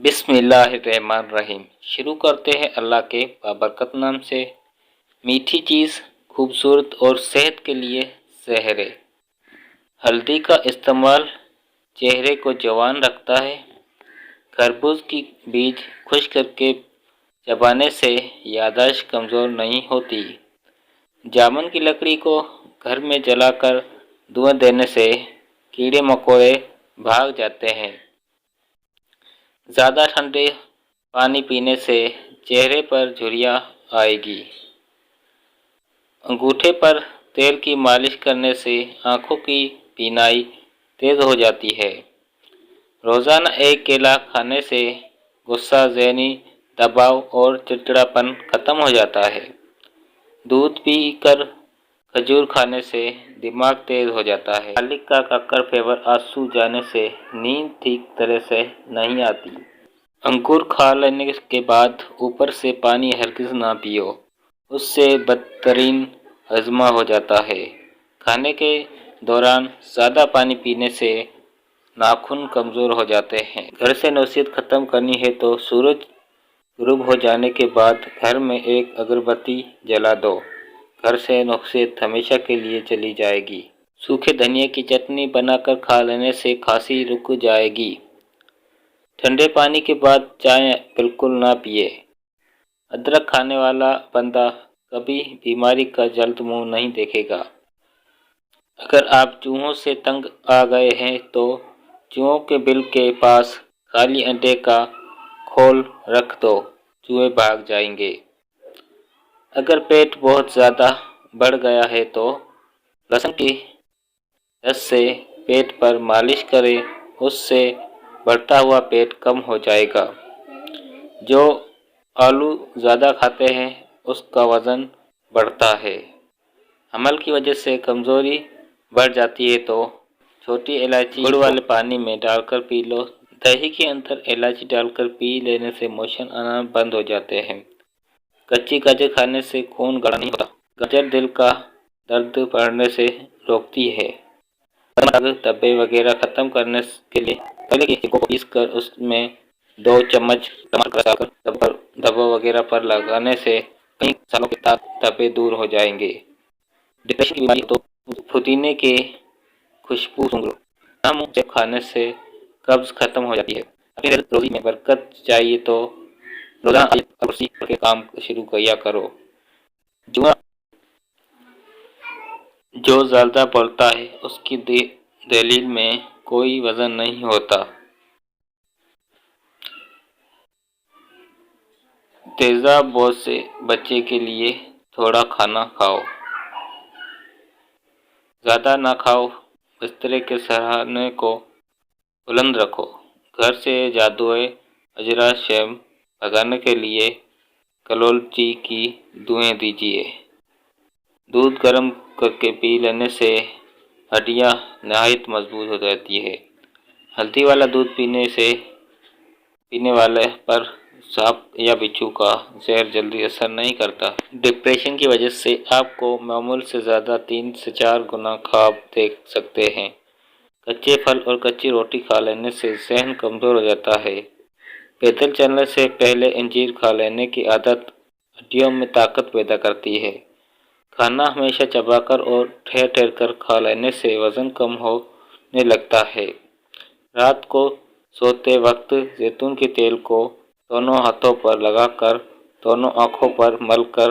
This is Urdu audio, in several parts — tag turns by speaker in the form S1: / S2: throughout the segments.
S1: بسم اللہ الرحمن الرحیم۔ شروع کرتے ہیں اللہ کے بابرکت نام سے۔ میٹھی چیز خوبصورت اور صحت کے لیے زہر ہے۔ ہلدی کا استعمال چہرے کو جوان رکھتا ہے۔ خربوز کی بیج خشک کر کے چبانے سے یادداشت کمزور نہیں ہوتی۔ جامن کی لکڑی کو گھر میں جلا کر دھواں دینے سے کیڑے مکوڑے بھاگ جاتے ہیں۔ زیادہ ٹھنڈے پانی پینے سے چہرے پر جھریاں آئے گی۔ انگوٹھے پر تیل کی مالش کرنے سے آنکھوں کی بینائی تیز ہو جاتی ہے۔ روزانہ ایک کیلا کھانے سے غصہ، ذہنی دباؤ اور چڑچڑاپن ختم ہو جاتا ہے۔ دودھ پی کر کھجور کھانے سے دماغ تیز ہو جاتا ہے۔ گارلک کا ککڑ فیور آنسو جانے سے نیند ٹھیک طرح سے نہیں آتی۔ انگور کھا لینے کے بعد اوپر سے پانی ہرگز نہ پیو، اس سے بدترین ہضم ہو جاتا ہے۔ کھانے کے دوران زیادہ پانی پینے سے ناخن کمزور ہو جاتے ہیں۔ گھر سے نوسیت ختم کرنی ہے تو سورج غروب ہو جانے کے بعد گھر میں ایک اگربتی جلا دو، گھر سے نوسیت ہمیشہ کے لیے چلی جائے گی۔ سوکھے دھنیا کی چٹنی بنا کر کھا لینے سے کھانسی رک جائے گی۔ ٹھنڈے پانی کے بعد چائے بالکل نہ پیے۔ ادرک کھانے والا بندہ کبھی بیماری کا جلد منہ نہیں دیکھے گا۔ اگر آپ چوہوں سے تنگ آ گئے ہیں تو چوہوں کے بل کے پاس خالی انڈے کا کھول رکھ دو، چوہے بھاگ جائیں گے۔ اگر پیٹ بہت زیادہ بڑھ گیا ہے تو لہسن کی رس سے پیٹ پر مالش کریں، اس سے بڑھتا ہوا پیٹ کم ہو جائے گا۔ جو آلو زیادہ کھاتے ہیں اس کا وزن بڑھتا ہے۔ حمل کی وجہ سے کمزوری بڑھ جاتی ہے تو چھوٹی الائچی گڑ والے پانی میں ڈال کر پی لو۔ دہی کے اندر الائچی ڈال کر پی لینے سے موشن آنا بند ہو جاتے ہیں۔ کچی گاجر کھانے سے خون گاڑھا نہیں ہوتا۔ گاجر دل کا درد بڑھنے سے روکتی ہے۔ دبے وغیرہ ختم کرنے کے لیے کیلے کے چھلکوں کو پیس کر اس میں 2 چمچ ٹماٹر کا رس ڈال کر دھبوں وغیرہ پر لگانے سے کئی سالوں کے دھبے دور ہو جائیں گے۔ ڈپریشن کی بیماری تو پودینے کی خوشبو سونگھ لو۔ نام سے کھانے سے قبض ختم ہو جاتی ہے۔ اپنی روزی میں برکت چاہیے تو روزانہ آیت الکرسی پڑھ کے کام شروع کیا کرو۔ جو زیادہ بولتا ہے اس کی دلیل میں کوئی وزن نہیں ہوتا۔ تیزاب بوجھ سے بچنے کے لیے تھوڑا کھانا کھاؤ، زیادہ نہ کھاؤ۔ بسترے کے سرہانے کو بلند رکھو۔ گھر سے جادوئی اجراثیم بھگانے کے لیے کلونچی کی دعائیں دیجیے۔ دودھ گرم کر کے پی لینے سے ہڈیاں نہایت مضبوط ہو جاتی ہیں۔ ہلدی والا دودھ پینے والے پر سانپ یا بچھو کا زہر جلدی اثر نہیں کرتا۔ ڈپریشن کی وجہ سے آپ کو معمول سے زیادہ 3 سے 4 گنا خواب دیکھ سکتے ہیں۔ کچے پھل اور کچی روٹی کھا لینے سے ذہن کمزور ہو جاتا ہے۔ پیدل چلنے سے پہلے انجیر کھا لینے کی عادت ہڈیوں میں طاقت پیدا کرتی ہے۔ کھانا ہمیشہ چبا کر اور ٹھہر ٹھہر کر کھا لینے سے وزن کم ہونے لگتا ہے۔ رات کو سوتے وقت زیتون کے تیل کو دونوں ہاتھوں پر لگا کر دونوں آنکھوں پر مل کر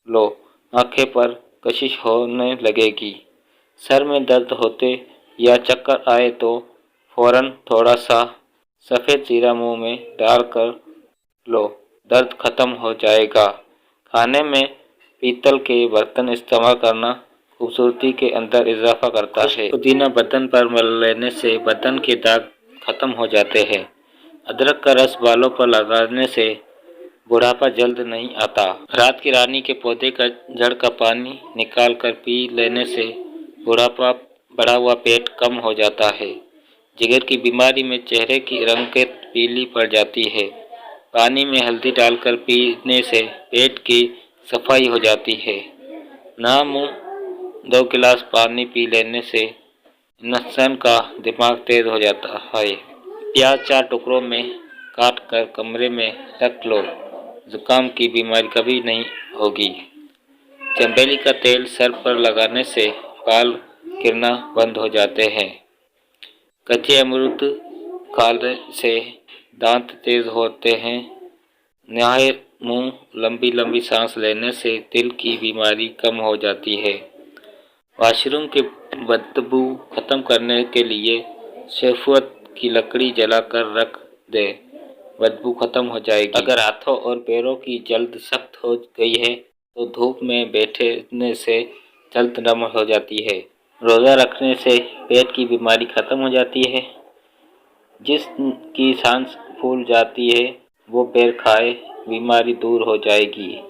S1: لو، آنکھیں پر کشش ہونے لگے گی۔ سر میں درد ہوتے یا چکر آئے تو فوراً تھوڑا سا سفید زیرہ منہ میں ڈال کر لو، درد ختم ہو جائے گا۔ کھانے میں پیتل کے برتن استعمال کرنا خوبصورتی کے اندر اضافہ کرتا ہے۔ پودینہ بدن پر مل لینے سے بدن کے داغ ختم ہو جاتے ہیں۔ ادرک کا رس بالوں پر لگانے سے بڑھاپا جلد نہیں آتا۔ رات کی رانی کے پودے کا جڑ کا پانی نکال کر پی لینے سے بڑھا ہوا پیٹ کم ہو جاتا ہے۔ جگر کی بیماری میں چہرے کی رنگت پیلی پڑ جاتی ہے۔ پانی میں ہلدی ڈال کر پینے سے پیٹ کی صفائی ہو جاتی ہے۔ نام 2 گلاس پانی پی لینے سے انسان کا دماغ تیز ہو جاتا ہے۔ پیاز 4 ٹکڑوں میں کاٹ کر کمرے میں رکھ لو، زکام کی بیماری کبھی نہیں ہوگی۔ چنبیلی کا تیل سر پر لگانے سے بال گرنا بند ہو جاتے ہیں۔ کچے امرود کھانے سے دانت تیز ہوتے ہیں۔ نہائے منہ لمبی لمبی سانس لینے سے دل کی بیماری کم ہو جاتی ہے۔ واش روم کی بدبو ختم کرنے کے لیے سیفوت کی لکڑی جلا کر رکھ دے، بدبو ختم ہو جائے گی۔ اگر ہاتھوں اور پیروں کی جلد سخت ہو گئی ہے تو دھوپ میں بیٹھنے سے جلد نرم ہو جاتی ہے۔ روزہ رکھنے سے پیٹ کی بیماری ختم ہو جاتی ہے۔ جس کی سانس پھول جاتی ہے وہ بیر کھائے، بیماری دور ہو جائے گی۔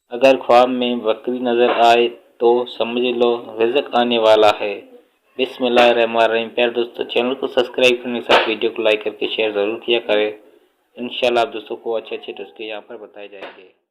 S1: اگر خواب میں بکری نظر آئے تو سمجھ لو رزق آنے والا ہے۔ بسم اللہ الرحمن الرحیم۔ پیارے دوستو، چینل کو سبسکرائب کرنے کے ساتھ ویڈیو کو لائک کر کے شیئر ضرور کیا کریں۔ انشاءاللہ آپ دوستوں کو اچھے ٹسکے یہاں پر بتائے جائیں گے۔